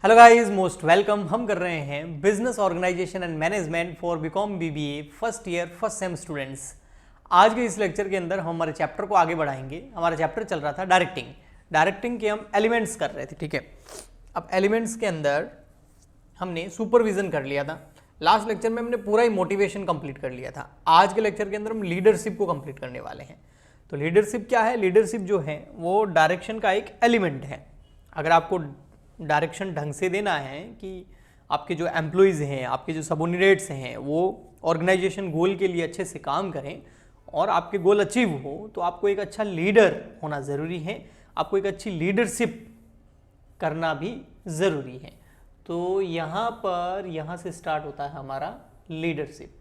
Hello guys, most welcome. हम कर रहे हैं business organisation and management for BCom BBA first year first sem students. आज के इस लेक्चर के अंदर हम हमारे चैप्टर को आगे बढ़ाएंगे। हमारा चैप्टर चल रहा था डायरेक्टिंग के हम एलिमेंट्स कर रहे थे, ठीक है। अब एलिमेंट्स के अंदर हमने सुपरविजन कर लिया था। लास्ट लेक्चर में हमने पूरा ही मोटिवेशन कंप्लीट कर लिया था। आज के लेक्चर के अंदर हम लीडरशिप को कंप्लीट करने वाले हैं। तो लीडरशिप क्या है? लीडरशिप जो है वो डायरेक्शन का एक एलिमेंट है। अगर आपको डायरेक्शन ढंग से देना है कि आपके जो एम्प्लॉइज़ हैं, आपके जो सबऑर्डिनेट्स हैं, वो ऑर्गेनाइजेशन गोल के लिए अच्छे से काम करें और आपके गोल अचीव हो, तो आपको एक अच्छा लीडर होना ज़रूरी है। आपको एक अच्छी लीडरशिप करना भी ज़रूरी है। तो यहाँ से स्टार्ट होता है हमारा लीडरशिप,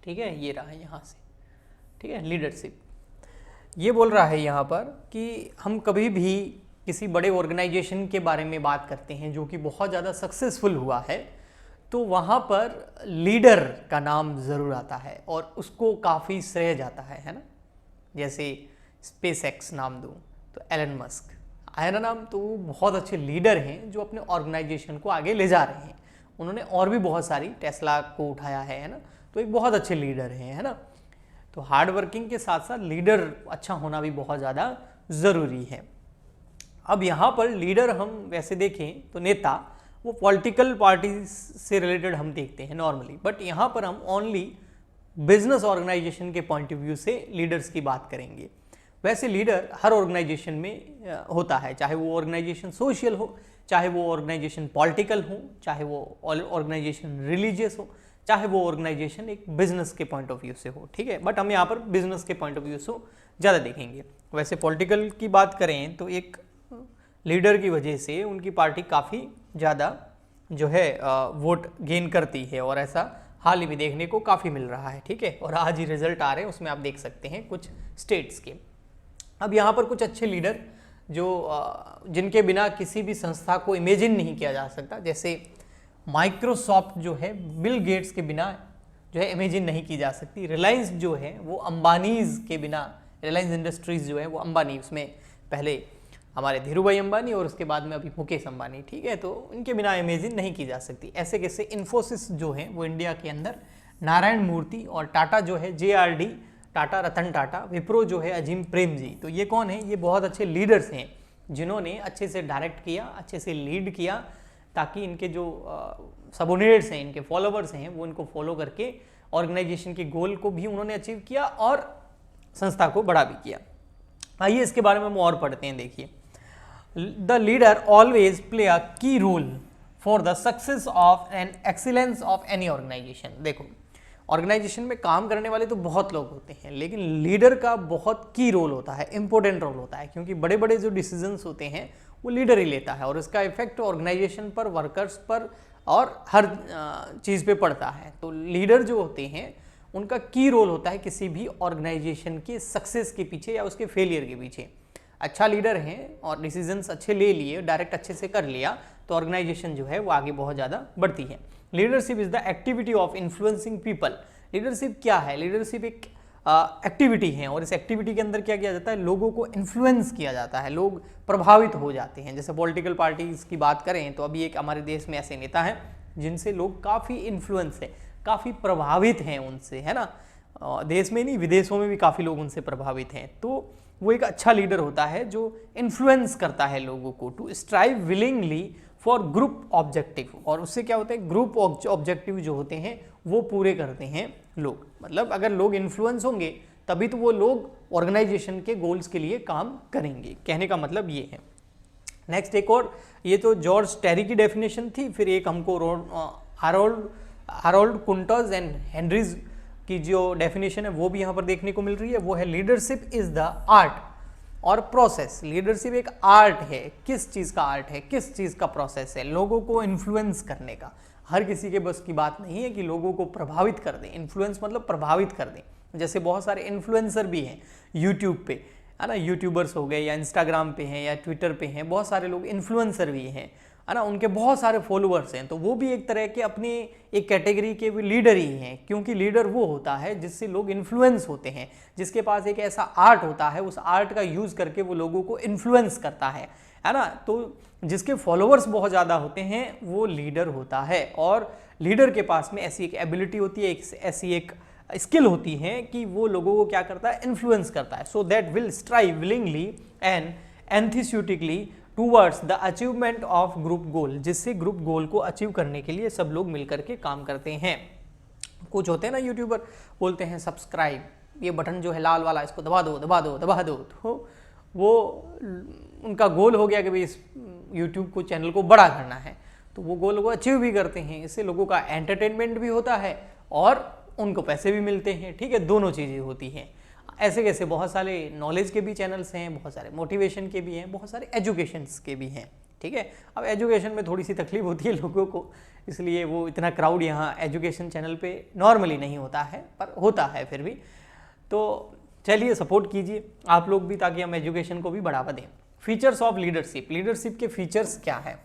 ठीक है। ये रहा यहाँ से, ठीक है। लीडरशिप ये बोल रहा है यहाँ पर कि हम कभी भी किसी बड़े ऑर्गेनाइजेशन के बारे में बात करते हैं जो कि बहुत ज़्यादा सक्सेसफुल हुआ है, तो वहाँ पर लीडर का नाम ज़रूर आता है और उसको काफ़ी श्रेय जाता है ना। जैसे स्पेस एक्स नाम दूँ तो एलन मस्क आया ना नाम, तो वो बहुत अच्छे लीडर हैं जो अपने ऑर्गेनाइजेशन को आगे ले जा रहे हैं। उन्होंने और भी बहुत सारी, टेस्ला को उठाया है ना, तो एक बहुत अच्छे लीडर हैं, है ना। तो हार्ड वर्किंग के साथ साथ लीडर अच्छा होना भी बहुत ज़्यादा ज़रूरी है। अब यहाँ पर लीडर हम वैसे देखें तो नेता, वो पॉलिटिकल पार्टी से रिलेटेड हम देखते हैं नॉर्मली, बट यहाँ पर हम ओनली बिजनेस ऑर्गेनाइजेशन के पॉइंट ऑफ व्यू से लीडर्स की बात करेंगे। वैसे लीडर हर ऑर्गेनाइजेशन में होता है, चाहे वो ऑर्गेनाइजेशन सोशल हो, चाहे वो ऑर्गेनाइजेशन पॉलिटिकल हो, चाहे वो ऑर्गेनाइजेशन रिलीजियस हो, चाहे वो ऑर्गेनाइजेशन एक बिजनेस के पॉइंट ऑफ व्यू से हो, ठीक है। बट हम यहाँ पर बिजनेस के पॉइंट ऑफ व्यू से ज़्यादा देखेंगे। वैसे पॉलिटिकल की बात करें तो एक लीडर की वजह से उनकी पार्टी काफ़ी ज़्यादा जो है वोट गेन करती है, और ऐसा हाल ही में देखने को काफ़ी मिल रहा है, ठीक है। और आज ही रिजल्ट आ रहे हैं, उसमें आप देख सकते हैं कुछ स्टेट्स के। अब यहाँ पर कुछ अच्छे लीडर जो जिनके बिना किसी भी संस्था को इमेजिन नहीं किया जा सकता, जैसे माइक्रोसॉफ्ट जो है बिल गेट्स के बिना जो है इमेजिन नहीं की जा सकती। रिलायंस जो है वो अंबानीज के बिना, रिलायंस इंडस्ट्रीज जो है वो अंबानी, उसमें पहले हमारे धीरू भाई अंबानी और उसके बाद में अभी मुकेश अंबानी, ठीक है। तो इनके बिना इमेजिन नहीं की जा सकती। ऐसे कैसे इन्फोसिस जो है वो इंडिया के अंदर नारायण मूर्ति, और टाटा जो है JRD टाटा, रतन टाटा, विप्रो जो है अजीम प्रेम जी। तो ये कौन है? ये बहुत अच्छे लीडर्स हैं जिन्होंने अच्छे से डायरेक्ट किया, अच्छे से लीड किया, ताकि इनके जो सबऑर्डिनेट्स हैं, इनके फॉलोवर्स हैं, वो इनको फॉलो करके ऑर्गेनाइजेशन के गोल को भी उन्होंने अचीव किया और संस्था को बड़ा भी किया। आइए इसके बारे में हम और पढ़ते हैं। देखिए, the leader always play a key role for the success of and excellence of any organisation. देखो, ऑर्गेनाइजेशन में काम करने वाले तो बहुत लोग होते हैं, लेकिन लीडर का बहुत की रोल होता है, इंपॉर्टेंट रोल होता है, क्योंकि बड़े बड़े जो डिसीजंस होते हैं वो लीडर ही लेता है, और इसका इफेक्ट ऑर्गेनाइजेशन पर, वर्कर्स पर और हर चीज़ पे पड़ता है। तो लीडर जो होते हैं उनका की रोल होता है किसी भी ऑर्गेनाइजेशन के सक्सेस के पीछे या उसके फेलियर के पीछे। अच्छा लीडर हैं और डिसीजंस अच्छे ले लिए, डायरेक्ट अच्छे से कर लिया, तो ऑर्गेनाइजेशन जो है वो आगे बहुत ज़्यादा बढ़ती है। Leadership is the activity of influencing people. Leadership क्या है? लीडरशिप एक एक्टिविटी है, और इस एक्टिविटी के अंदर क्या किया जाता है? लोगों को इन्फ्लुएंस किया जाता है, लोग प्रभावित हो जाते हैं। जैसे पॉलिटिकल पार्टीज की बात करें तो अभी एक हमारे देश में ऐसे नेता हैं जिनसे लोग काफ़ी इन्फ्लुएंस है, काफ़ी प्रभावित हैं उनसे, है ना। देश में नहीं, विदेशों में भी काफ़ी लोग उनसे प्रभावित हैं। तो वो एक अच्छा लीडर होता है जो इन्फ्लुएंस करता है लोगों को to strive willingly for group objective, और उससे क्या होता है? ग्रुप ऑब्जेक्टिव जो होते हैं वो पूरे करते हैं लोग। मतलब अगर लोग इन्फ्लुएंस होंगे तभी तो वो लोग ऑर्गेनाइजेशन के गोल्स के लिए काम करेंगे। कहने का मतलब ये है। नेक्स्ट एक और, ये तो जॉर्ज टेरी की डेफिनेशन थी, फिर एक हमको हारोल्ड कुंटर्स एंड हेनरीज की जो डेफिनेशन है वो भी यहाँ पर देखने को मिल रही है। वो है लीडरशिप इज द आर्ट और प्रोसेस। लीडरशिप एक आर्ट है। किस चीज़ का आर्ट है? किस चीज़ का प्रोसेस है? लोगों को इन्फ्लुएंस करने का। हर किसी के बस की बात नहीं है कि लोगों को प्रभावित कर दें। इन्फ्लुएंस मतलब प्रभावित कर दें। जैसे बहुत सारे इन्फ्लुएंसर भी हैं यूट्यूब पे, है ना, यूट्यूबर्स हो गए, या इंस्टाग्राम पे हैं, या ट्विटर पे हैं, बहुत सारे लोग इन्फ्लुएंसर भी हैं, है ना, उनके बहुत सारे फॉलोअर्स हैं। तो वो भी एक तरह के अपने एक कैटेगरी के भी लीडर ही हैं, क्योंकि लीडर वो होता है जिससे लोग इन्फ्लुएंस होते हैं, जिसके पास एक ऐसा आर्ट होता है, उस आर्ट का यूज़ करके वो लोगों को इन्फ्लुएंस करता है। है ना। तो जिसके फॉलोअर्स बहुत ज़्यादा होते हैं वो लीडर होता है, और लीडर के पास में ऐसी एक एबिलिटी होती है, ऐसी एक स्किल होती है कि वो लोगों को क्या करता है, इन्फ्लुएंस करता है। So that will strive willingly and enthusiastically towards the achievement of group गोल, जिससे ग्रुप गोल को अचीव करने के लिए सब लोग मिलकर के काम करते हैं। कुछ होते हैं ना यूट्यूबर, बोलते हैं सब्सक्राइब, ये बटन जो है लाल वाला, इसको दबा दो दबा दो दबा दो, तो वो उनका गोल हो गया कि भाई इस यूट्यूब को, चैनल को बड़ा करना है, तो वो गोल को अचीव भी करते हैं। इससे लोगों का एंटरटेनमेंट भी होता है और उनको पैसे भी मिलते हैं। ठीक है, दोनों चीज़ें होती हैं। ऐसे कैसे बहुत सारे नॉलेज के भी चैनल्स हैं, बहुत सारे मोटिवेशन के भी हैं, बहुत सारे एजुकेशंस के भी हैं। ठीक है, अब एजुकेशन में थोड़ी सी तकलीफ होती है लोगों को, इसलिए वो इतना क्राउड यहाँ एजुकेशन चैनल पे नॉर्मली नहीं होता है, पर होता है फिर भी। तो चलिए सपोर्ट कीजिए आप लोग भी, ताकि हम एजुकेशन को भी बढ़ावा दें। फीचर्स ऑफ लीडरशिप, लीडरशिप के फीचर्स क्या है।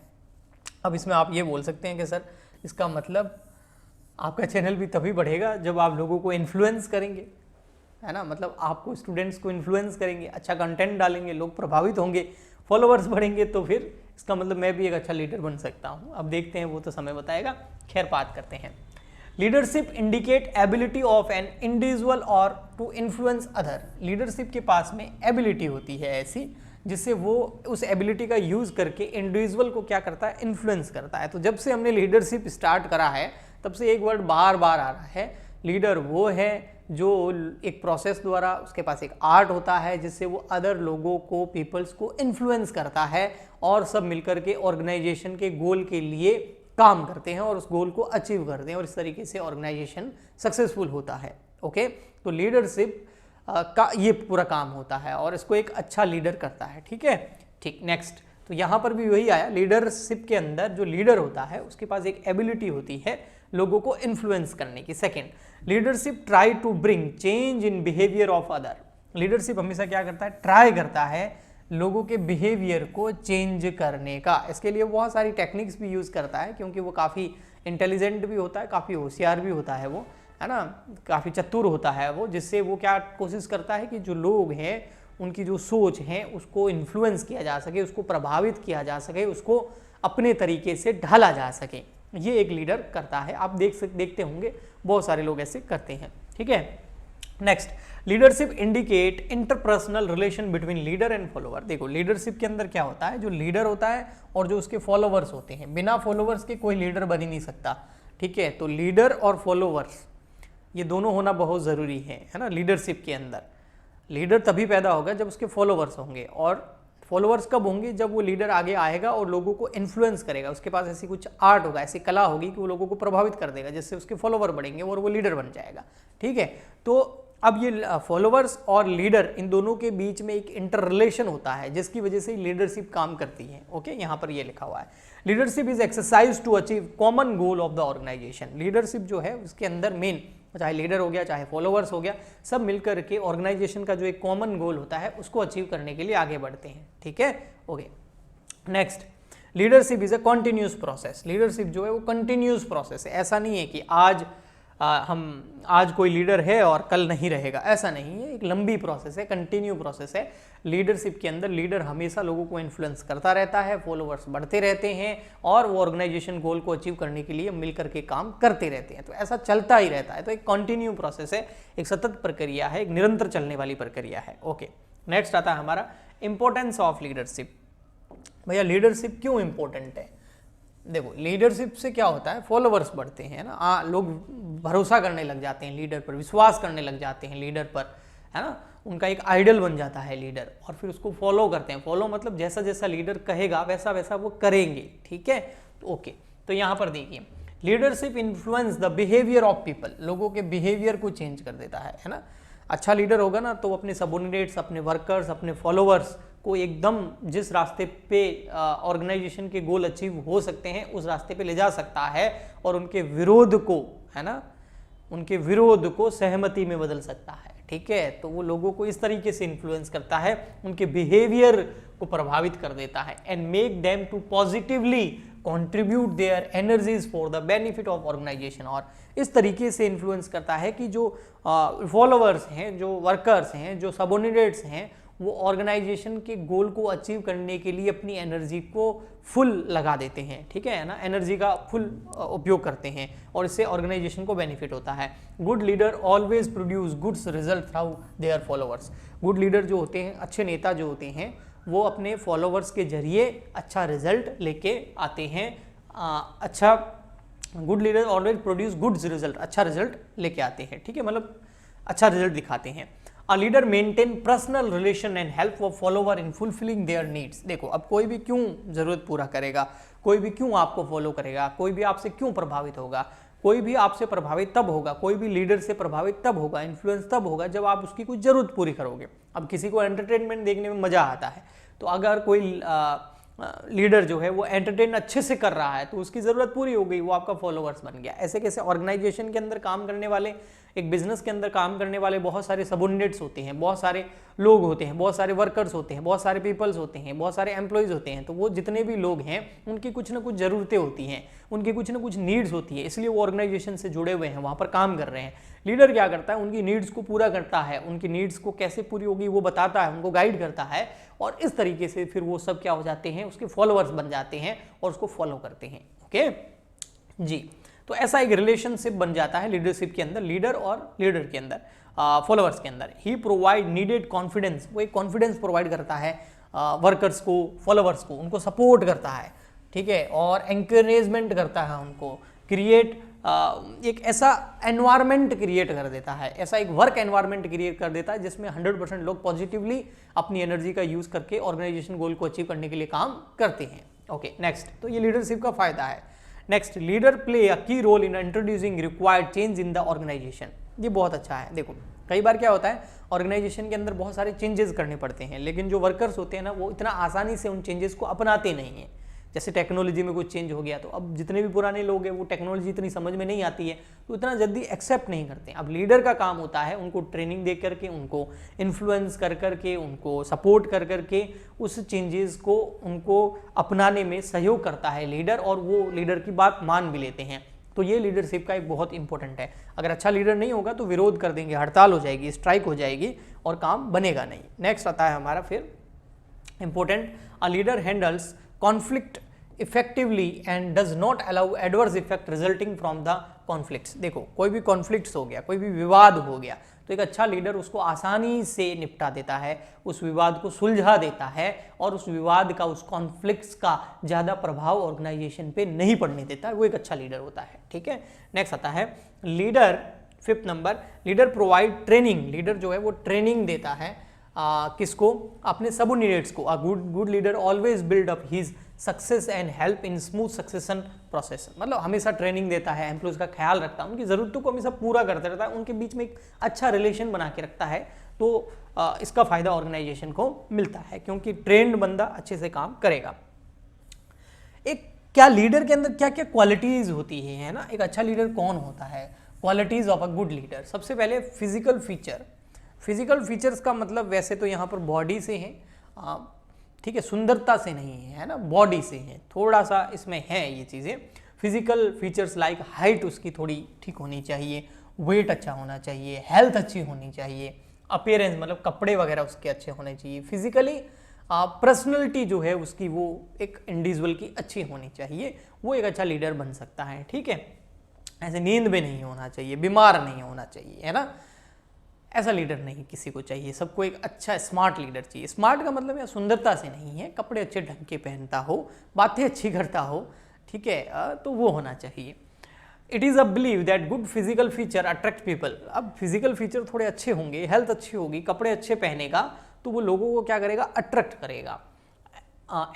अब इसमें आप ये बोल सकते हैं कि सर इसका मतलब आपका चैनल भी तभी बढ़ेगा जब आप लोगों को इन्फ्लुएंस करेंगे, है ना। मतलब आपको, स्टूडेंट्स को इन्फ्लुएंस करेंगे, अच्छा कंटेंट डालेंगे, लोग प्रभावित होंगे, फॉलोअर्स बढ़ेंगे, तो फिर इसका मतलब मैं भी एक अच्छा लीडर बन सकता हूँ। अब देखते हैं, वो तो समय बताएगा। खैर, बात करते हैं। Leadership indicate ability of an individual और टू इन्फ्लुएंस अदर। लीडरशिप के पास में एबिलिटी होती है ऐसी, जिससे वो उस एबिलिटी का यूज करके इंडिविजुअल को क्या करता है, इन्फ्लुएंस करता है। तो जब से हमने लीडरशिप स्टार्ट करा है, तब से एक वर्ड बार बार आ रहा है, लीडर वो है जो एक प्रोसेस द्वारा, उसके पास एक आर्ट होता है जिससे वो अदर लोगों को, पीपल्स को इन्फ्लुएंस करता है, और सब मिलकर के ऑर्गेनाइजेशन के गोल के लिए काम करते हैं और उस गोल को अचीव करते हैं, और इस तरीके से ऑर्गेनाइजेशन सक्सेसफुल होता है। ओके, तो लीडरशिप का ये पूरा काम होता है और इसको एक अच्छा लीडर करता है। ठीक है, ठीक। नेक्स्ट, तो यहाँ पर भी वही आया, लीडरशिप के अंदर जो लीडर होता है उसके पास एक एबिलिटी होती है लोगों को इन्फ्लुएंस करने की। Second, leadership try to bring change in behaviour of other. Leadership हमेशा क्या करता है, ट्राई करता है लोगों के बिहेवियर को चेंज करने का। इसके लिए बहुत सारी टेक्निक्स भी यूज करता है, क्योंकि वो काफ़ी इंटेलिजेंट भी होता है, काफ़ी होशियार भी होता है वो, है ना, काफ़ी चतुर होता है वो, जिससे वो क्या कोशिश करता है कि जो लोग हैं उनकी जो सोच है उसको इन्फ्लुएंस किया जा सके, उसको प्रभावित किया जा सके, उसको अपने तरीके से ढाला जा सके। ये एक लीडर करता है। आप देखते होंगे बहुत सारे लोग ऐसे करते हैं। ठीक है, next, leadership indicate interpersonal relation between leader and follower. देखो, लीडरशिप के अंदर क्या होता है, जो लीडर होता है और जो उसके फॉलोअर्स होते हैं, बिना फॉलोअर्स के कोई लीडर बन ही नहीं सकता। ठीक है, तो लीडर और फॉलोअर्स ये दोनों होना बहुत ज़रूरी है ना। लीडरशिप के अंदर लीडर तभी पैदा होगा जब उसके फॉलोअर्स होंगे, और फॉलोअर्स कब होंगे, जब वो लीडर आगे आएगा और लोगों को इन्फ्लुएंस करेगा, उसके पास ऐसी कुछ आर्ट होगा, ऐसी कला होगी कि वो लोगों को प्रभावित कर देगा, जिससे उसके फॉलोअर बढ़ेंगे और वो लीडर बन जाएगा। ठीक है, तो अब ये फॉलोअर्स और लीडर, इन दोनों के बीच में एक इंटर रिलेशन होता है, जिसकी वजह से लीडरशिप काम करती है। ओके, यहाँ पर ये लिखा हुआ है, leadership is exercise to achieve common goal of the organisation. Leadership जो है उसके अंदर मेन, चाहे लीडर हो गया, चाहे फॉलोअर्स हो गया, सब मिलकर के ऑर्गेनाइजेशन का जो एक कॉमन गोल होता है उसको अचीव करने के लिए आगे बढ़ते हैं। ठीक है, okay. Next, leadership is a continuous process. Leadership जो है वो कंटिन्यूस प्रोसेस है। ऐसा नहीं है कि आज कोई लीडर है और कल नहीं रहेगा, ऐसा नहीं है। एक लंबी प्रोसेस है, कंटिन्यू प्रोसेस है। लीडरशिप के अंदर लीडर हमेशा लोगों को इन्फ्लुएंस करता रहता है, फॉलोअर्स बढ़ते रहते हैं, और वो ऑर्गेनाइजेशन गोल को अचीव करने के लिए मिलकर के काम करते रहते हैं। तो ऐसा चलता ही रहता है। तो एक कंटिन्यू प्रोसेस है, एक सतत प्रक्रिया है, एक निरंतर चलने वाली प्रक्रिया है। ओके, नेक्स्ट आता है हमारा इंपॉर्टेंस ऑफ लीडरशिप। भैया लीडरशिप क्यों इंपॉर्टेंट है। देखो, लीडरशिप से क्या होता है, फॉलोअर्स बढ़ते हैं ना, लोग भरोसा करने लग जाते हैं लीडर पर, विश्वास करने लग जाते हैं लीडर पर, है ना, उनका एक आइडल बन जाता है लीडर, और फिर उसको फॉलो करते हैं। फॉलो मतलब जैसा जैसा लीडर कहेगा वैसा वैसा वो करेंगे। ठीक है, तो ओके, तो यहाँ पर देखिए, leadership influence the behaviour of people. लोगों के बिहेवियर को चेंज कर देता है ना। अच्छा लीडर होगा ना, तो अपने सबऑर्डिनेट्स, अपने वर्कर्स, अपने फॉलोअर्स को एकदम जिस रास्ते पे ऑर्गेनाइजेशन के गोल अचीव हो सकते हैं उस रास्ते पे ले जा सकता है, और उनके विरोध को, है ना, उनके विरोध को सहमति में बदल सकता है। ठीक है, तो वो लोगों को इस तरीके से इन्फ्लुएंस करता है, उनके बिहेवियर को प्रभावित कर देता है, and make them to positively contribute their energies for the benefit of organisation. और इस तरीके से इन्फ्लुएंस करता है कि जो फॉलोअर्स हैं, जो वर्कर्स हैं, जो सबऑर्डिनेट्स हैं, वो ऑर्गेनाइजेशन के गोल को अचीव करने के लिए अपनी एनर्जी को फुल लगा देते हैं, ठीक है ना, एनर्जी का फुल उपयोग करते हैं और इससे ऑर्गेनाइजेशन को बेनिफिट होता है। Good leader always produce goods result through their followers. Good leader जो होते हैं, अच्छे नेता जो होते हैं, वो अपने फॉलोअर्स के जरिए अच्छा रिजल्ट लेके आते हैं। Good leader always produce goods result, अच्छा रिजल्ट लेके आते हैं, ठीक है, मतलब अच्छा रिजल्ट दिखाते हैं। A leader maintain personal relation and help for follower in fulfilling their needs. देखो, अब कोई भी क्यों जरूरत पूरा करेगा, कोई भी क्यों आपको फॉलो करेगा, कोई भी आपसे क्यों प्रभावित होगा, कोई भी आपसे प्रभावित तब होगा, कोई भी लीडर से प्रभावित तब होगा, इन्फ्लुएंस तब होगा जब आप उसकी कुछ जरूरत पूरी करोगे। अब किसी को एंटरटेनमेंट देखने में मजा आता है, तो अगर कोई लीडर जो है वो एंटरटेन अच्छे से कर रहा है तो उसकी ज़रूरत पूरी हो गई, वो आपका फॉलोअर्स बन गया। ऐसे कैसे ऑर्गेनाइजेशन के अंदर काम करने वाले, एक बिजनेस के अंदर काम करने वाले बहुत सारे सबऑर्डिनेट्स होते हैं, बहुत सारे लोग होते हैं, बहुत सारे वर्कर्स होते हैं, बहुत सारे पीपल्स होते हैं, बहुत सारे एम्प्लॉयज़ होते हैं। तो वो जितने भी लोग हैं उनकी कुछ ना कुछ ज़रूरतें होती हैं, उनकी कुछ ना कुछ नीड्स होती है, इसलिए वो ऑर्गेनाइजेशन से जुड़े हुए हैं, वहाँ पर काम कर रहे हैं। लीडर क्या करता है, उनकी नीड्स को पूरा करता है, उनकी नीड्स को कैसे पूरी होगी वो बताता है, उनको गाइड करता है और इस तरीके से फिर वो सब क्या हो जाते हैं, उसके फॉलोअर्स बन जाते हैं और उसको फॉलो करते हैं। ओके जी, तो ऐसा एक रिलेशनशिप बन जाता है लीडरशिप के अंदर, लीडर और लीडर के अंदर, फॉलोअर्स के अंदर। ही प्रोवाइड नीडेड कॉन्फिडेंस, वो एक कॉन्फिडेंस प्रोवाइड करता है वर्कर्स को, फॉलोअर्स को, उनको सपोर्ट करता है, ठीक है, और एंकरेजमेंट करता है उनको, क्रिएट एक ऐसा एनवायरनमेंट क्रिएट कर देता है, ऐसा एक वर्क एनवायरनमेंट क्रिएट कर देता है जिसमें 100% लोग पॉजिटिवली अपनी एनर्जी का यूज करके ऑर्गेनाइजेशन गोल को अचीव करने के लिए काम करते हैं। ओके नेक्स्ट, तो ये लीडरशिप का फायदा है। Next, leader play a key role in introducing required change in the organisation. ये बहुत अच्छा है। देखो, कई बार क्या होता है, ऑर्गेनाइजेशन के अंदर बहुत सारे चेंजेस करने पड़ते हैं, लेकिन जो वर्कर्स होते हैं ना, वो इतना आसानी से उन चेंजेस को अपनाते नहीं हैं। जैसे टेक्नोलॉजी में कुछ चेंज हो गया तो अब जितने भी पुराने लोग हैं वो टेक्नोलॉजी इतनी समझ में नहीं आती है तो इतना जल्दी एक्सेप्ट नहीं करते। अब लीडर का काम होता है उनको ट्रेनिंग दे करके, उनको इन्फ्लुएंस कर करके, उनको सपोर्ट कर करके उस चेंजेस को उनको अपनाने में सहयोग करता है लीडर, और वो लीडर की बात मान भी लेते हैं। तो ये लीडरशिप का एक बहुत इंपॉर्टेंट है। अगर अच्छा लीडर नहीं होगा तो विरोध कर देंगे, हड़ताल हो जाएगी, स्ट्राइक हो जाएगी और काम बनेगा नहीं। नेक्स्ट आता है हमारा फिर important, a leader handles conflict effectively and does not allow adverse effect resulting from the conflicts. देखो, कोई भी कॉन्फ्लिक्ट्स हो गया, कोई भी विवाद हो गया, तो एक अच्छा लीडर उसको आसानी से निपटा देता है, उस विवाद को सुलझा देता है और उस विवाद का, उस कॉन्फ्लिक्ट्स का ज़्यादा प्रभाव ऑर्गेनाइजेशन पे नहीं पड़ने देता है। वो एक अच्छा लीडर होता है, ठीक है। नेक्स्ट आता है leader, 5th number, leader provide training. Leader जो है वो ट्रेनिंग देता है किसको, अपने सबऑर्डिनेट्स को। Good leader always build up his success and help in smooth succession process. मतलब हमेशा ट्रेनिंग देता है, एम्प्लॉयज का ख्याल रखता है, उनकी ज़रूरतों को हमेशा पूरा करते रहता है, उनके बीच में एक अच्छा रिलेशन बना के रखता है। तो इसका फायदा ऑर्गेनाइजेशन को मिलता है क्योंकि ट्रेंड बंदा अच्छे से काम करेगा। एक क्या लीडर के अंदर क्या क्या क्वालिटीज होती है ना, एक अच्छा लीडर कौन होता है, qualities of a good leader. सबसे पहले फिजिकल फीचर। फिजिकल फीचर्स का मतलब वैसे तो यहाँ पर बॉडी से है, ठीक है, सुंदरता से नहीं है ना, बॉडी से है, थोड़ा सा इसमें है ये चीज़ें। फिजिकल फीचर्स लाइक हाइट उसकी थोड़ी ठीक होनी चाहिए, वेट अच्छा होना चाहिए, हेल्थ अच्छी होनी चाहिए, अपीयरेंस मतलब कपड़े वगैरह उसके अच्छे होने चाहिए, फिजिकली पर्सनैलिटी जो है उसकी वो एक इंडिविजुअल की अच्छी होनी चाहिए, वो एक अच्छा लीडर बन सकता है, ठीक है। ऐसे नींद में नहीं होना चाहिए, बीमार नहीं होना चाहिए, है ना, ऐसा लीडर नहीं किसी को चाहिए। सबको एक अच्छा स्मार्ट लीडर चाहिए। स्मार्ट का मतलब है सुंदरता से नहीं है, कपड़े अच्छे ढंग के पहनता हो, बातें अच्छी करता हो, ठीक है, तो वो होना चाहिए। It is a believe that good physical feature attract people. अब फिजिकल फीचर थोड़े अच्छे होंगे, हेल्थ अच्छी होगी, कपड़े अच्छे पहनेगा तो वो लोगों को क्या करेगा, अट्रैक्ट करेगा।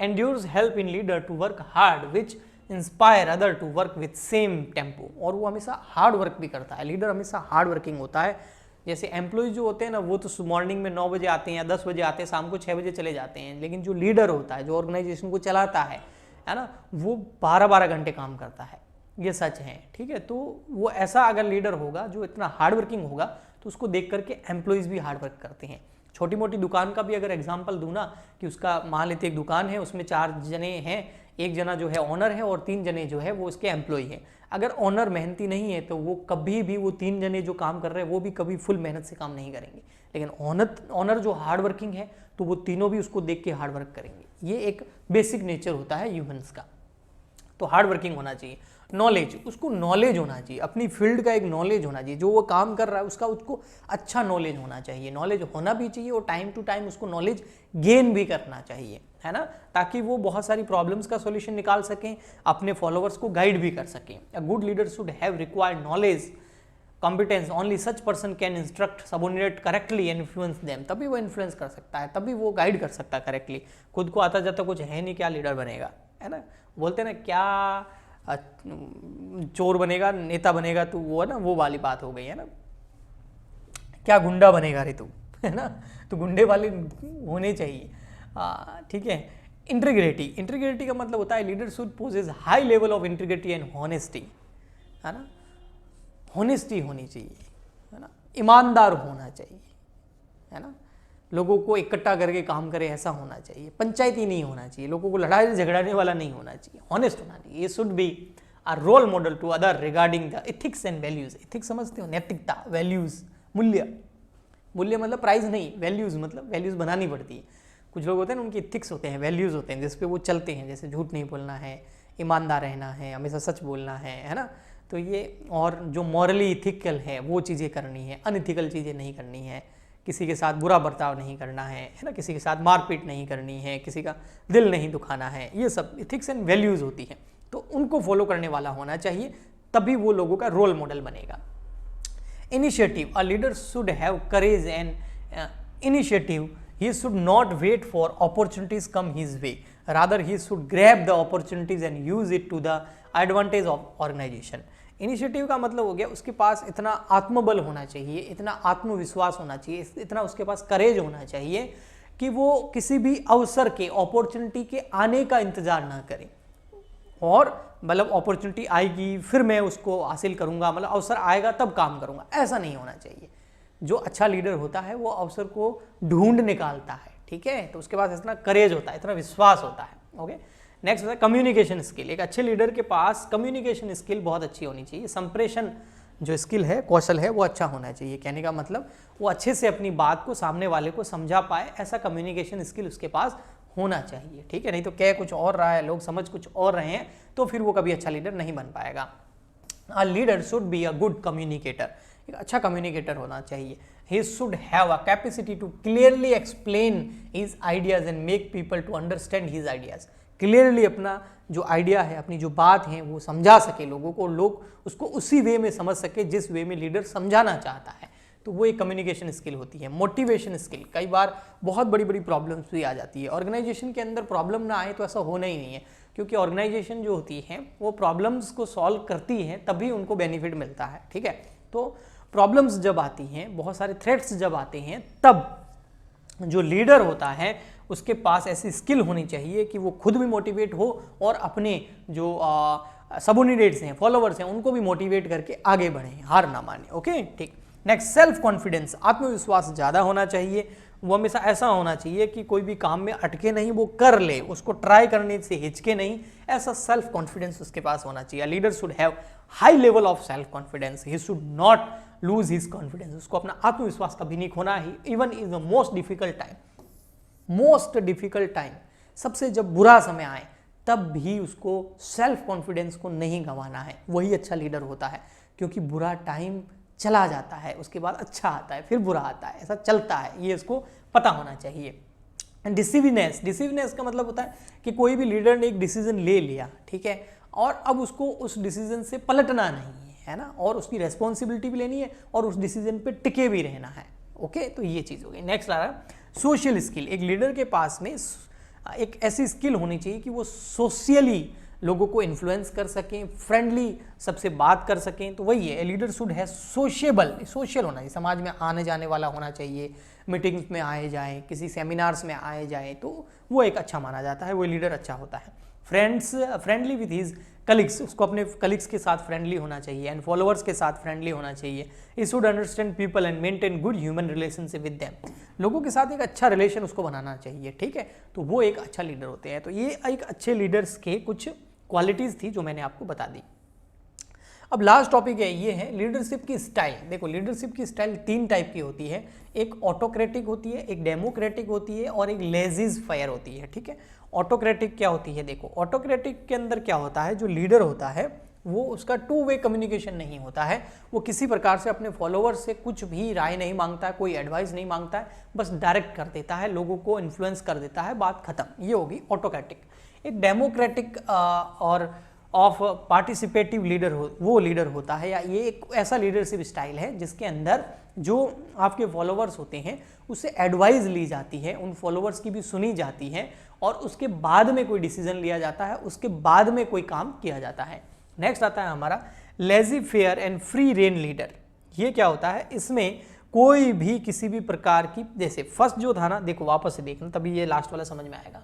Endurance help in leader to work hard which inspire other to work with same tempo. और वो हमेशा हार्ड वर्क भी करता है, लीडर हमेशा हार्ड वर्किंग होता है। जैसे एम्प्लॉयज जो होते हैं ना, वो तो मॉर्निंग में 9 बजे आते हैं या 10 बजे आते हैं, शाम को 6 बजे चले जाते हैं, लेकिन जो लीडर होता है, जो ऑर्गेनाइजेशन को चलाता है ना, वो 12-12 घंटे काम करता है, ये सच है, ठीक है। तो वो ऐसा अगर लीडर होगा जो इतना हार्ड वर्किंग होगा तो उसको देख करके एम्प्लॉयज़ भी हार्ड वर्क करते हैं। छोटी मोटी दुकान का भी अगर एग्जाम्पल दूँ ना, कि उसका मान लेते एक दुकान है, उसमें 4 जने हैं, एक जना जो है ऑनर है और 3 जने जो है वो उसके एम्प्लॉय हैं। अगर ऑनर मेहनती नहीं है तो वो कभी भी, वो 3 जने जो काम कर रहे हैं वो भी कभी फुल मेहनत से काम नहीं करेंगे, लेकिन ऑनर जो हार्ड वर्किंग है तो वो तीनों भी उसको देख के हार्ड वर्क करेंगे। ये एक बेसिक नेचर होता है ह्यूमंस का। तो हार्ड वर्किंग होना चाहिए। नॉलेज, उसको नॉलेज होना चाहिए, अपनी फील्ड का एक नॉलेज होना चाहिए, जो वो काम कर रहा है उसका उसको अच्छा नॉलेज होना चाहिए। नॉलेज होना भी चाहिए और टाइम टू टाइम उसको नॉलेज गेन भी करना चाहिए, है ना, ताकि वो बहुत सारी प्रॉब्लम्स का सॉल्यूशन निकाल सकें, अपने फॉलोअर्स को गाइड भी कर सकें। A good leader should have required knowledge competence, only such person can instruct subordinate correctly and influence them. तभी वो इन्फ्लुएंस कर सकता है, तभी वो गाइड कर सकता है करेक्टली। खुद को आता जाता कुछ है नहीं, क्या लीडर बनेगा, है ना। बोलते हैं ना, क्या चोर बनेगा नेता बनेगा तू, वो है ना, वो वाली बात हो गई है ना। क्या गुंडा बनेगा रे तू, है ना, तो गुंडे वाले होने चाहिए, ठीक है। इंटीग्रिटी, इंटीग्रिटी का मतलब होता है leader should possess high level of integrity and honesty, है ना। हॉनेस्टी होनी चाहिए, है ना, ईमानदार होना चाहिए, है ना, लोगों को इकट्ठा करके काम करे ऐसा होना चाहिए, पंचायती नहीं होना चाहिए, लोगों को लड़ाई झगड़ाने वाला नहीं होना चाहिए, हॉनेस्ट होना चाहिए। ये should be a role model to other regarding the ethics and values. Ethics समझते हो, नैतिकता, वैल्यूज, मूल्य। मूल्य मतलब प्राइस नहीं, वैल्यूज मतलब वैल्यूज बनानी पड़ती है। कुछ लोग होते हैं ना, उनके एथिक्स होते हैं, वैल्यूज होते हैं, जिस पे वो चलते हैं, जैसे झूठ नहीं बोलना है, ईमानदार रहना है, हमेशा सच बोलना है ना। तो ये, और जो मॉरली इथिकल है वो चीज़ें करनी है, अनइथिकल चीज़ें नहीं करनी है, किसी के साथ बुरा बर्ताव नहीं करना है ना, किसी के साथ मारपीट नहीं करनी है, किसी का दिल नहीं दुखाना है। ये सब इथिक्स एंड वैल्यूज़ होती हैं, तो उनको फॉलो करने वाला होना चाहिए, तभी वो लोगों का रोल मॉडल बनेगा। Initiative, a leader should have courage and initiative. He should not wait for opportunities come his way, rather he should grab the opportunities and use it to the advantage of organisation. Initiative का मतलब हो गया उसके पास इतना आत्मबल होना चाहिए, इतना आत्मविश्वास होना चाहिए, इतना उसके पास करेज होना चाहिए कि वो किसी भी अवसर के, अपॉर्चुनिटी के आने का इंतजार ना करे, और मतलब अपॉर्चुनिटी आएगी फिर मैं उसको हासिल करूंगा, मतलब अवसर आएगा तब काम करूंगा, ऐसा नहीं होना चाहिए। जो अच्छा लीडर होता है वो अवसर को ढूंढ निकालता है, ठीक है, तो उसके पास इतना करेज होता है, इतना विश्वास होता है। ओके, नेक्स्ट होता है कम्युनिकेशन स्किल। एक अच्छे लीडर के पास कम्युनिकेशन स्किल बहुत अच्छी होनी चाहिए। संप्रेषण जो स्किल है, कौशल है, वो अच्छा होना चाहिए। कहने का मतलब वो अच्छे से अपनी बात को सामने वाले को समझा पाए, ऐसा कम्युनिकेशन स्किल उसके पास होना चाहिए, ठीक है। नहीं तो कह कुछ और रहा है, लोग समझ कुछ और रहे हैं, तो फिर वो कभी अच्छा लीडर नहीं बन पाएगा। A leader should be a good communicator, एक अच्छा कम्युनिकेटर होना चाहिए। He should have a capacity to clearly explain his ideas and make people to understand his ideas. Clearly अपना जो आइडिया है, अपनी जो बात है, वो समझा सके लोगों को, लोग उसको उसी वे में समझ सके जिस वे में लीडर समझाना चाहता है, तो वो एक कम्युनिकेशन स्किल होती है। मोटिवेशन स्किल, कई बार बहुत बड़ी बड़ी प्रॉब्लम्स भी आ जाती है, ऑर्गेनाइजेशन के अंदर प्रॉब्लम ना आए तो ऐसा होना ही नहीं है, क्योंकि ऑर्गेनाइजेशन जो होती है वो प्रॉब्लम्स को सॉल्व करती है, तभी उनको बेनिफिट मिलता है, ठीक है। तो प्रॉब्लम्स जब आती हैं, बहुत सारे थ्रेट्स जब आते हैं, तब जो लीडर होता है उसके पास ऐसी स्किल होनी चाहिए कि वो खुद भी मोटिवेट हो और अपने जो सबऑर्डिनेट्स हैं, फॉलोवर्स हैं, उनको भी मोटिवेट करके आगे बढ़ें, हार ना माने। ओके, ठीक। नेक्स्ट, सेल्फ कॉन्फिडेंस, आत्मविश्वास ज़्यादा होना चाहिए। वो हमेशा ऐसा होना चाहिए कि कोई भी काम में अटके नहीं, वो कर ले, उसको ट्राई करने से हिचके नहीं, ऐसा सेल्फ कॉन्फिडेंस उसके पास होना चाहिए। Leader should have high level of self confidence, he should not lose his confidence. उसको अपना आत्मविश्वास कभी नहीं खोना ही, even is the most difficult time, most difficult time, सबसे जब बुरा समय आए तब भी उसको सेल्फ कॉन्फिडेंस को नहीं गंवाना है। वही अच्छा लीडर होता है, क्योंकि बुरा टाइम चला जाता है, उसके बाद अच्छा आता है, फिर बुरा आता है, ऐसा चलता है, ये उसको पता होना चाहिए। डिसिविनेस, डिसिविनेस का मतलब होता है कि कोई भी लीडर ने एक डिसीजन ले लिया, ठीक है, और अब उसको उस डिसीजन से पलटना नहीं है ना, और उसकी रेस्पॉन्सिबिलिटी भी लेनी है और उस डिसीजन पे टिके भी रहना है। ओके, तो ये चीज़ हो गई। नेक्स्ट आ रहा है सोशल स्किल। एक लीडर के पास में एक ऐसी स्किल होनी चाहिए कि वो सोशली लोगों को इन्फ्लुएंस कर सकें, फ्रेंडली सबसे बात कर सकें। तो वही है, लीडर शुड है सोशेबल, सोशल होना चाहिए, समाज में आने जाने वाला होना चाहिए, मीटिंग्स में आए जाए, किसी सेमिनार्स में आए जाए, तो वो एक अच्छा माना जाता है, वो लीडर अच्छा होता है। फ्रेंडली विद हिज कलीग्स, उसको अपने कलीग्स के साथ फ्रेंडली होना चाहिए, एंड फॉलोअर्स के साथ फ्रेंडली होना चाहिए। He should understand people and maintain good human relationship with them, लोगों के साथ एक अच्छा रिलेशन उसको बनाना चाहिए, ठीक है, तो वो एक अच्छा लीडर होते हैं। तो ये एक अच्छे लीडर्स के कुछ क्वालिटीज थी जो मैंने आपको बता दी। अब लास्ट टॉपिक है, ये है लीडरशिप की स्टाइल। देखो लीडरशिप की स्टाइल 3 टाइप की होती है, एक ऑटोक्रेटिक होती है, एक डेमोक्रेटिक होती है और एक लेजिज फायर होती है। ठीक है, ऑटोक्रेटिक क्या होती है? देखो ऑटोक्रेटिक के अंदर क्या होता है, जो लीडर होता है वो उसका 2 वे कम्युनिकेशन नहीं होता है, वो किसी प्रकार से अपने फॉलोअर्स से कुछ भी राय नहीं मांगता है, कोई एडवाइस नहीं मांगता है, बस डायरेक्ट कर देता है, लोगों को इन्फ्लुएंस कर देता है, बात खत्म। ये होगी ऑटोक्रेटिक। एक डेमोक्रेटिक और ऑफ पार्टिसिपेटिव लीडर वो लीडर होता है, या ये एक ऐसा लीडरशिप स्टाइल है जिसके अंदर जो आपके फॉलोअर्स होते हैं उससे एडवाइस ली जाती है, उन फॉलोअर्स की भी सुनी जाती है और उसके बाद में कोई डिसीजन लिया जाता है, उसके बाद में कोई काम किया जाता है। नेक्स्ट आता है हमारा lazy fair and free rein leader. ये क्या होता है? इसमें कोई भी किसी भी प्रकार की, जैसे फर्स्ट जो था ना, देखो वापस से देखना तभी ये लास्ट वाला समझ में आएगा।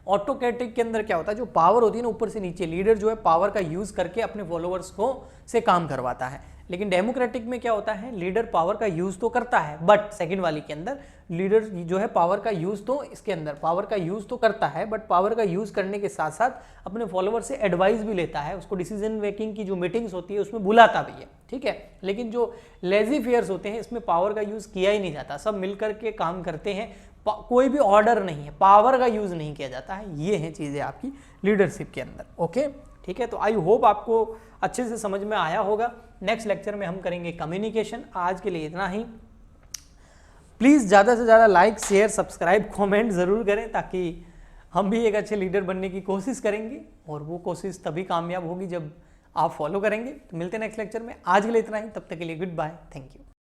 ऑटोक्रेटिक के अंदर क्या होता है, जो पावर होती है ना ऊपर से नीचे, लीडर जो है पावर का यूज करके अपने फॉलोअर्स को से काम करवाता है। लेकिन डेमोक्रेटिक में क्या होता है, लीडर पावर का यूज तो करता है, बट सेकंड वाली के अंदर लीडर जो है पावर का यूज तो इसके अंदर पावर का यूज तो करता है, बट पावर का यूज करने के साथ साथ अपने फॉलोअर से एडवाइस भी लेता है, उसको डिसीजन मेकिंग की जो मीटिंग्स होती है उसमें बुलाता भी है। ठीक है, लेकिन जो लेजी फेयर्स होते हैं इसमें पावर का यूज किया ही नहीं जाता, सब मिलकर के काम करते हैं, कोई भी ऑर्डर नहीं है, पावर का यूज नहीं किया जाता है। ये हैं चीजें आपकी लीडरशिप के अंदर। ओके, ठीक है, तो आई होप आपको अच्छे से समझ में आया होगा। नेक्स्ट लेक्चर में हम करेंगे कम्युनिकेशन। आज के लिए इतना ही। प्लीज़ ज़्यादा से ज़्यादा लाइक, शेयर, सब्सक्राइब, कमेंट ज़रूर करें ताकि हम भी एक अच्छे लीडर बनने की कोशिश करेंगे, और वो कोशिश तभी कामयाब होगी जब आप फॉलो करेंगे। तो मिलते हैं नेक्स्ट लेक्चर में। आज के लिए इतना ही, तब तक के लिए गुड बाय, थैंक यू।